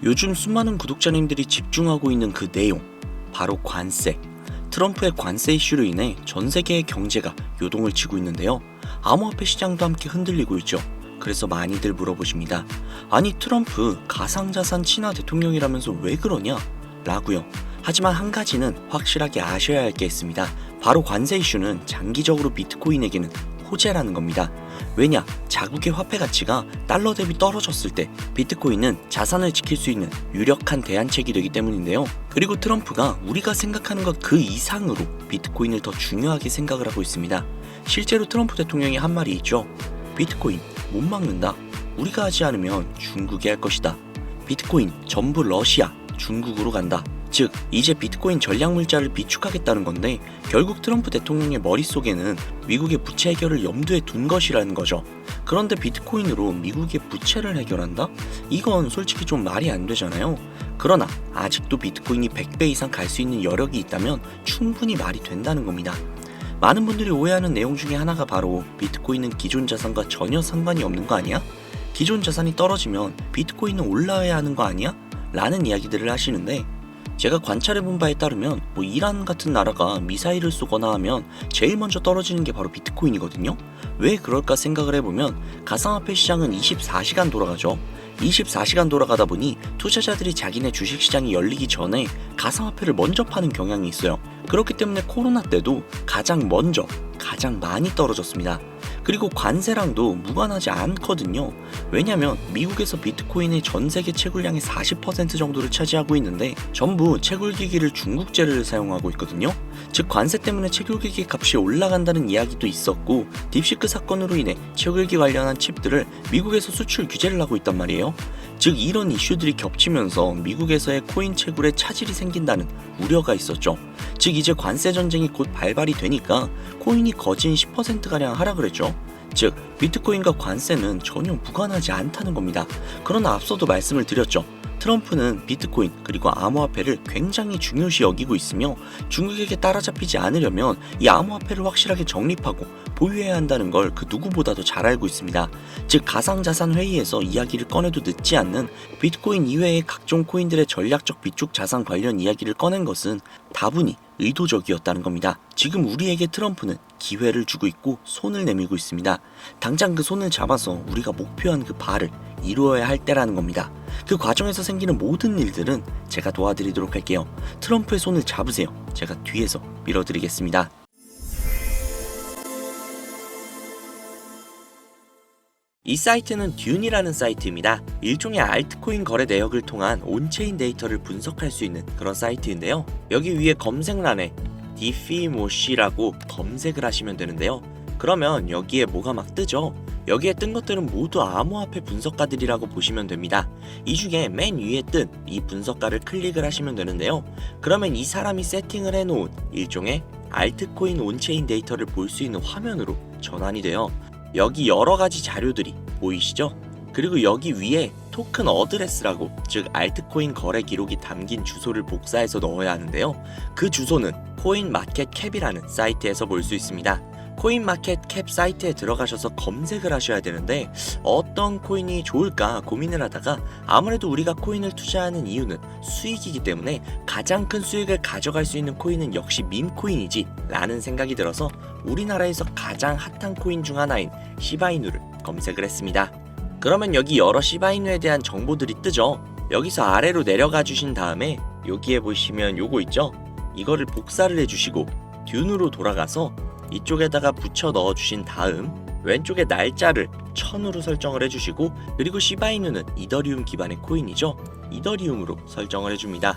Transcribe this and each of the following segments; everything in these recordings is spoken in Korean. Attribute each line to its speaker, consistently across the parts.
Speaker 1: 요즘 수많은 구독자님들이 집중하고 있는 그 내용, 바로 관세. 트럼프의 관세 이슈로 인해 전 세계의 경제가 요동을 치고 있는데요. 암호화폐 시장도 함께 흔들리고 있죠. 그래서 많이들 물어보십니다. 아니 트럼프 가상자산 친화 대통령이라면서 왜 그러냐? 라고요. 하지만 한 가지는 확실하게 아셔야 할 게 있습니다. 바로 관세 이슈는 장기적으로 비트코인에게는 호재라는 겁니다. 왜냐? 자국의 화폐 가치가 달러 대비 떨어졌을 때 비트코인은 자산을 지킬 수 있는 유력한 대안책이 되기 때문인데요. 그리고 트럼프가 우리가 생각하는 것 그 이상으로 비트코인을 더 중요하게 생각을 하고 있습니다. 실제로 트럼프 대통령이 한 말이 있죠. 비트코인 못 막는다. 우리가 하지 않으면 중국이 할 것이다. 비트코인 전부 러시아, 중국으로 간다. 즉 이제 비트코인 전략 물자를 비축하겠다는 건데 결국 트럼프 대통령의 머릿속에는 미국의 부채 해결을 염두에 둔 것이라는 거죠. 그런데 비트코인으로 미국의 부채를 해결한다? 이건 솔직히 좀 말이 안 되잖아요. 그러나 아직도 비트코인이 100배 이상 갈 수 있는 여력이 있다면 충분히 말이 된다는 겁니다. 많은 분들이 오해하는 내용 중에 하나가 바로 비트코인은 기존 자산과 전혀 상관이 없는 거 아니야? 기존 자산이 떨어지면 비트코인은 올라야 하는 거 아니야? 라는 이야기들을 하시는데 제가 관찰해본 바에 따르면 이란 같은 나라가 미사일을 쏘거나 하면 제일 먼저 떨어지는 게 바로 비트코인이거든요. 왜 그럴까 생각을 해보면 가상화폐 시장은 24시간 돌아가죠. 24시간 돌아가다 보니 투자자들이 자기네 주식시장이 열리기 전에 가상화폐를 먼저 파는 경향이 있어요. 그렇기 때문에 코로나 때도 가장 먼저 가장 많이 떨어졌습니다. 그리고 관세랑도 무관하지 않거든요. 왜냐면 미국에서 비트코인의 전 세계 채굴량의 40% 정도를 차지하고 있는데 전부 채굴기기를 중국제를 사용하고 있거든요. 즉 관세 때문에 채굴기기 값이 올라간다는 이야기도 있었고 딥시크 사건으로 인해 채굴기 관련한 칩들을 미국에서 수출 규제를 하고 있단 말이에요. 즉 이런 이슈들이 겹치면서 미국에서의 코인 채굴에 차질이 생긴다는 우려가 있었죠. 즉 이제 관세 전쟁이 곧 발발이 되니까 코인이 거진 10%가량 하락을 했죠. 즉 비트코인과 관세는 전혀 무관하지 않다는 겁니다. 그러나 앞서도 말씀을 드렸죠. 트럼프는 비트코인 그리고 암호화폐를 굉장히 중요시 여기고 있으며 중국에게 따라잡히지 않으려면 이 암호화폐를 확실하게 정립하고 보유해야 한다는 걸 그 누구보다도 잘 알고 있습니다. 즉 가상자산 회의에서 이야기를 꺼내도 늦지 않는 비트코인 이외의 각종 코인들의 전략적 비축 자산 관련 이야기를 꺼낸 것은 다분히 의도적이었다는 겁니다. 지금 우리에게 트럼프는 기회를 주고 있고 손을 내밀고 있습니다. 당장 그 손을 잡아서 우리가 목표한 그 바를 이루어야 할 때라는 겁니다. 그 과정에서 생기는 모든 일들은 제가 도와드리도록 할게요. 트럼프의 손을 잡으세요. 제가 뒤에서 밀어드리겠습니다. 이 사이트는 듄이라는 사이트입니다. 일종의 알트코인 거래 내역을 통한 온체인 데이터를 분석할 수 있는 그런 사이트인데요. 여기 위에 검색란에 디피모시라고 검색을 하시면 되는데요. 그러면 여기에 뭐가 막 뜨죠? 여기에 뜬 것들은 모두 암호화폐 분석가들이라고 보시면 됩니다. 이 중에 맨 위에 뜬 이 분석가를 클릭을 하시면 되는데요. 그러면 이 사람이 세팅을 해놓은 일종의 알트코인 온체인 데이터를 볼 수 있는 화면으로 전환이 돼요. 여기 여러가지 자료들이 보이시죠? 그리고 여기 위에 토큰 어드레스라고 즉 알트코인 거래 기록이 담긴 주소를 복사해서 넣어야 하는데요. 그 주소는 코인마켓캡이라는 사이트에서 볼 수 있습니다. 코인마켓캡 사이트에 들어가셔서 검색을 하셔야 되는데 어떤 코인이 좋을까 고민을 하다가 아무래도 우리가 코인을 투자하는 이유는 수익이기 때문에 가장 큰 수익을 가져갈 수 있는 코인은 역시 밈코인이지 라는 생각이 들어서 우리나라에서 가장 핫한 코인 중 하나인 시바이누를 검색을 했습니다. 그러면 여기 여러 시바이누에 대한 정보들이 뜨죠. 여기서 아래로 내려가 주신 다음에 여기에 보시면 요거 있죠? 이거를 복사를 해주시고 듄으로 돌아가서 이쪽에다가 붙여 넣어주신 다음 왼쪽에 날짜를 1000으로 설정을 해주시고 그리고 시바이누는 이더리움 기반의 코인이죠. 이더리움으로 설정을 해줍니다.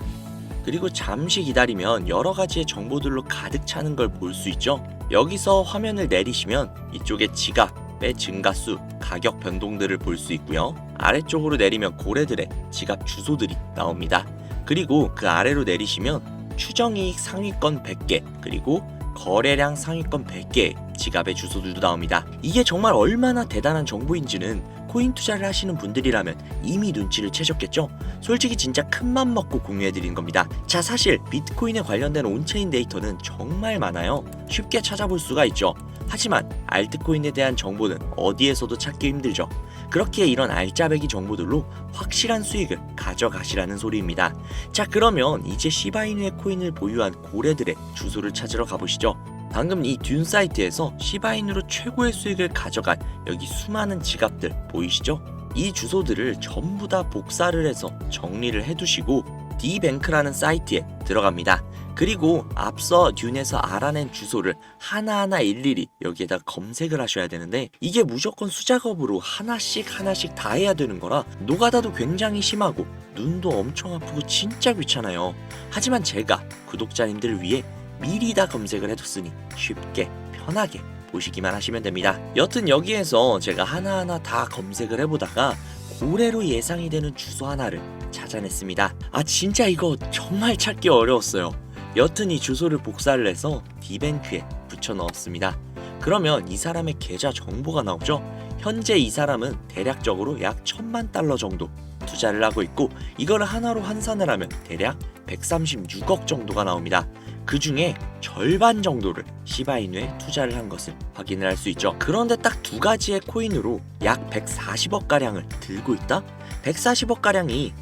Speaker 1: 그리고 잠시 기다리면 여러가지의 정보들로 가득 차는 걸 볼 수 있죠. 여기서 화면을 내리시면 이쪽에 지갑의 증가수, 가격 변동들을 볼 수 있고요. 아래쪽으로 내리면 고래들의 지갑 주소들이 나옵니다. 그리고 그 아래로 내리시면 추정이익 상위권 100개 그리고 거래량 상위권 100개의 지갑의 주소들도 나옵니다. 이게 정말 얼마나 대단한 정보인지는 코인 투자를 하시는 분들이라면 이미 눈치를 채셨겠죠? 솔직히 진짜 큰맘 먹고 공유해드리는 겁니다. 자, 사실 비트코인에 관련된 온체인 데이터는 정말 많아요. 쉽게 찾아볼 수가 있죠. 하지만 알트코인에 대한 정보는 어디에서도 찾기 힘들죠. 그렇기에 이런 알짜배기 정보들로 확실한 수익을 가져가시라는 소리입니다. 자, 그러면 이제 시바이누의 코인을 보유한 고래들의 주소를 찾으러 가보시죠. 방금 이 듄 사이트에서 시바이누로 최고의 수익을 가져간 여기 수많은 지갑들 보이시죠? 이 주소들을 전부 다 복사를 해서 정리를 해두시고 D뱅크라는 사이트에 들어갑니다. 그리고 앞서 듄에서 알아낸 주소를 하나하나 일일이 여기에다 검색을 하셔야 되는데, 이게 무조건 수작업으로 하나씩 다 해야 되는 거라 노가다도 굉장히 심하고 눈도 엄청 아프고 진짜 귀찮아요. 하지만 제가 구독자님들을 위해 미리 다 검색을 해뒀으니 쉽게 편하게 보시기만 하시면 됩니다. 여튼 여기에서 제가 하나하나 다 검색을 해보다가 고래로 예상이 되는 주소 하나를 찾아냈습니다. 아, 진짜 이거 정말 찾기 어려웠어요. 여튼 이 주소를 복사를 해서 D뱅크에 붙여 넣었습니다. 그러면 이 사람의 계좌 정보가 나오죠. 현재 이 사람은 대략적으로 약 1000만 달러 정도 투자를 하고 있고, 이거를 하나로 환산을 하면 대략 136억 정도가 나옵니다. 그 중에 절반 정도를 시바이누에 투자를 한 것을 확인을 할 수 있죠. 그런데 딱 두 가지의 코인으로 약 140억 가량을 들고 있다? 140억 가량이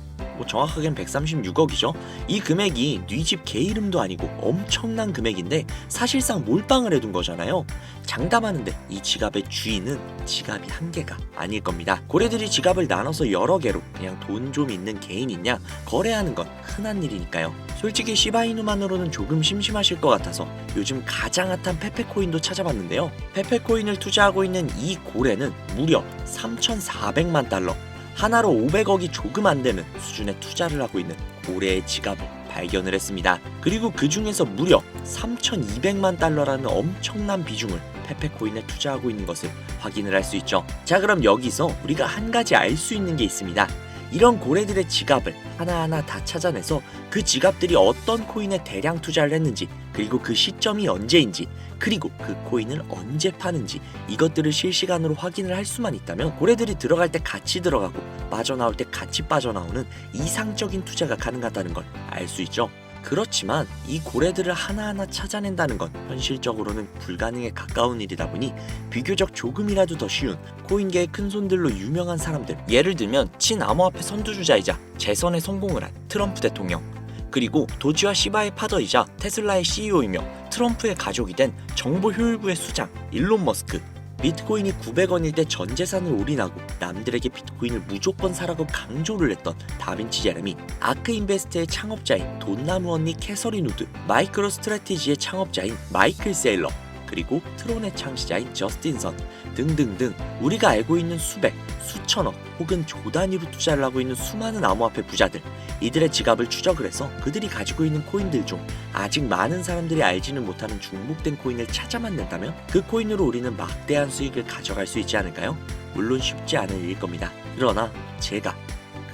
Speaker 1: 정확하게는 136억이죠. 이 금액이 네 집 개 이름도 아니고 엄청난 금액인데 사실상 몰빵을 해둔 거잖아요. 장담하는데 이 지갑의 주인은 지갑이 한 개가 아닐 겁니다. 고래들이 지갑을 나눠서 여러 개로 그냥 돈 좀 있는 개인이냐 거래하는 건 흔한 일이니까요. 솔직히 시바이누만으로는 조금 심심하실 것 같아서 요즘 가장 핫한 페페코인도 찾아봤는데요. 페페코인을 투자하고 있는 이 고래는 무려 3,400만 달러, 하나로 500억이 조금 안 되는 수준의 투자를 하고 있는 고래의 지갑을 발견을 했습니다. 그리고 그 중에서 무려 3,200만 달러라는 엄청난 비중을 페페코인에 투자하고 있는 것을 확인을 할 수 있죠. 자, 그럼 여기서 우리가 한 가지 알 수 있는 게 있습니다. 이런 고래들의 지갑을 하나하나 다 찾아내서 그 지갑들이 어떤 코인에 대량 투자를 했는지, 그리고 그 시점이 언제인지, 그리고 그 코인을 언제 파는지, 이것들을 실시간으로 확인을 할 수만 있다면 고래들이 들어갈 때 같이 들어가고 빠져나올 때 같이 빠져나오는 이상적인 투자가 가능하다는 걸 알 수 있죠. 그렇지만 이 고래들을 하나하나 찾아낸다는 건 현실적으로는 불가능에 가까운 일이다 보니 비교적 조금이라도 더 쉬운 코인계의 큰손들로 유명한 사람들, 예를 들면 친암호화폐 선두주자이자 재선에 성공을 한 트럼프 대통령, 그리고 도지와 시바의 파더이자 테슬라의 CEO이며 트럼프의 가족이 된 정보 효율부의 수장 일론 머스크, 비트코인이 900원일 때 전 재산을 올인하고 남들에게 비트코인을 무조건 사라고 강조를 했던 다빈치 제레미, 아크인베스트의 창업자인 돈나무 언니 캐서린 우드, 마이크로 스트래티지의 창업자인 마이클 세일러, 그리고 트론의 창시자인 저스틴 선 등등등 우리가 알고 있는 수백, 수천억 혹은 조 단위로 투자를 하고 있는 수많은 암호화폐 부자들, 이들의 지갑을 추적을 해서 그들이 가지고 있는 코인들 중 아직 많은 사람들이 알지는 못하는 중복된 코인을 찾아만 낸다면 그 코인으로 우리는 막대한 수익을 가져갈 수 있지 않을까요? 물론 쉽지 않은 일일 겁니다. 그러나 제가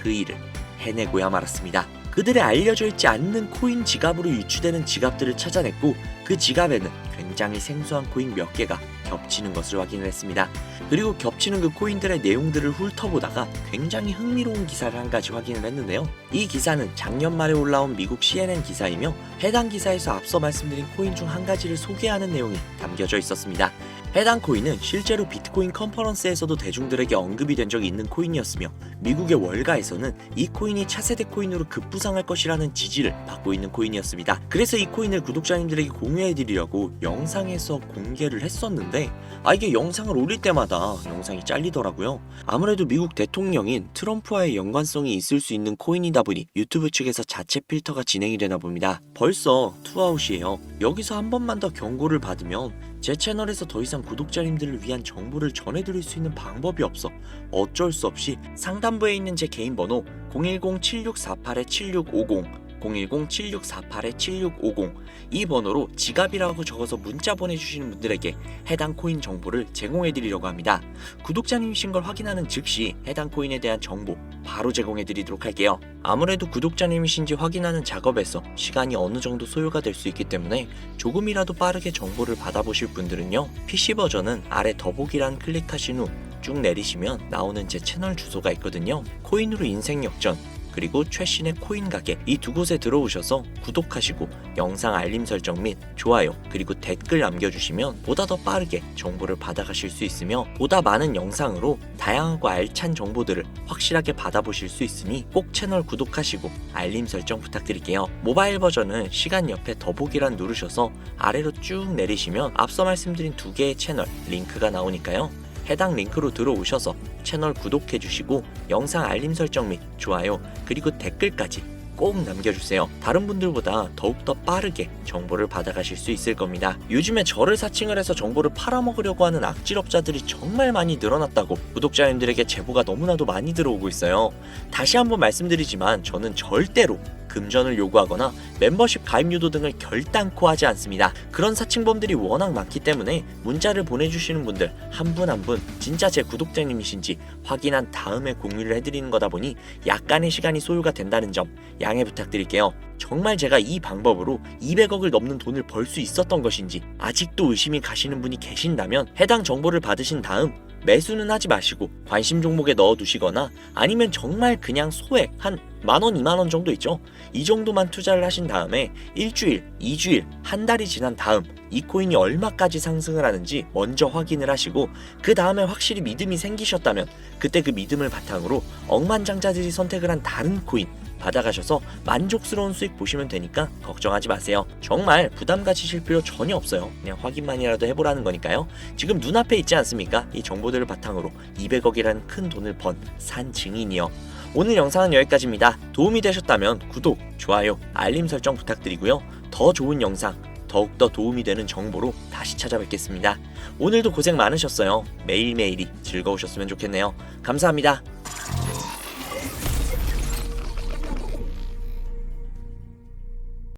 Speaker 1: 그 일을 해내고야 말았습니다. 그들의 알려져 있지 않는 코인 지갑으로 유추되는 지갑들을 찾아냈고, 그 지갑에는 굉장히 생소한 코인 몇 개가 겹치는 것을 확인을 했습니다. 그리고 겹치는 그 코인들의 내용들을 훑어보다가 굉장히 흥미로운 기사를 한 가지 확인을 했는데요. 이 기사는 작년 말에 올라온 미국 CNN 기사이며 해당 기사에서 앞서 말씀드린 코인 중 한 가지를 소개하는 내용이 담겨져 있었습니다. 해당 코인은 실제로 비트코인 컨퍼런스에서도 대중들에게 언급이 된 적이 있는 코인이었으며 미국의 월가에서는 이 코인이 차세대 코인으로 급부상할 것이라는 지지를 받고 있는 코인이었습니다. 그래서 이 코인을 구독자님들에게 공유해드리려고 영상에서 공개를 했었는데 이게 영상을 올릴 때마다 영상이 잘리더라고요. 아무래도 미국 대통령인 트럼프와의 연관성이 있을 수 있는 코인이다 보니 유튜브 측에서 자체 필터가 진행이 되나 봅니다. 벌써 투아웃이에요. 여기서 한 번만 더 경고를 받으면 제 채널에서 더 이상 구독자님들을 위한 정보를 전해드릴 수 있는 방법이 없어 어쩔 수 없이 상단부에 있는 제 개인 번호 010-7648-7650 010-7648-7650 이 번호로 지갑이라고 적어서 문자 보내주시는 분들에게 해당 코인 정보를 제공해드리려고 합니다. 구독자님이신 걸 확인하는 즉시 해당 코인에 대한 정보 바로 제공해드리도록 할게요. 아무래도 구독자님이신지 확인하는 작업에서 시간이 어느 정도 소요가 될 수 있기 때문에 조금이라도 빠르게 정보를 받아보실 분들은요, PC 버전은 아래 더보기란 클릭하신 후 쭉 내리시면 나오는 제 채널 주소가 있거든요. 코인으로 인생 역전, 그리고 최신의 코인 가게, 이 두 곳에 들어오셔서 구독하시고 영상 알림 설정 및 좋아요 그리고 댓글 남겨주시면 보다 더 빠르게 정보를 받아가실 수 있으며 보다 많은 영상으로 다양하고 알찬 정보들을 확실하게 받아보실 수 있으니 꼭 채널 구독하시고 알림 설정 부탁드릴게요. 모바일 버전은 시간 옆에 더보기란 누르셔서 아래로 쭉 내리시면 앞서 말씀드린 두 개의 채널 링크가 나오니까요. 해당 링크로 들어오셔서 채널 구독해주시고 영상 알림 설정 및 좋아요 그리고 댓글까지 꼭 남겨주세요. 다른 분들보다 더욱더 빠르게 정보를 받아가실 수 있을 겁니다. 요즘에 저를 사칭을 해서 정보를 팔아먹으려고 하는 악질업자들이 정말 많이 늘어났다고 구독자님들에게 제보가 너무나도 많이 들어오고 있어요. 다시 한번 말씀드리지만 저는 절대로 금전을 요구하거나 멤버십 가입 유도 등을 결단코 하지 않습니다. 그런 사칭범들이 워낙 많기 때문에 문자를 보내주시는 분들 한 분 한 분 진짜 제 구독자님이신지 확인한 다음에 공유를 해드리는 거다 보니 약간의 시간이 소요가 된다는 점 양해 부탁드릴게요. 정말 제가 이 방법으로 200억을 넘는 돈을 벌 수 있었던 것인지 아직도 의심이 가시는 분이 계신다면 해당 정보를 받으신 다음 매수는 하지 마시고 관심 종목에 넣어두시거나 아니면 정말 그냥 소액 한 만원, 2만원 정도 있죠. 이 정도만 투자를 하신 다음에 일주일, 2주일, 한 달이 지난 다음 이 코인이 얼마까지 상승을 하는지 먼저 확인을 하시고 그 다음에 확실히 믿음이 생기셨다면 그때 그 믿음을 바탕으로 억만장자들이 선택을 한 다른 코인 받아가셔서 만족스러운 수익 보시면 되니까 걱정하지 마세요. 정말 부담 가지실 필요 전혀 없어요. 그냥 확인만이라도 해보라는 거니까요. 지금 눈앞에 있지 않습니까? 이 정보들을 바탕으로 200억이라는 큰 돈을 번 산 증인이요. 오늘 영상은 여기까지입니다. 도움이 되셨다면 구독, 좋아요, 알림 설정 부탁드리고요. 더 좋은 영상, 더욱더 도움이 되는 정보로 다시 찾아뵙겠습니다. 오늘도 고생 많으셨어요. 매일매일이 즐거우셨으면 좋겠네요. 감사합니다.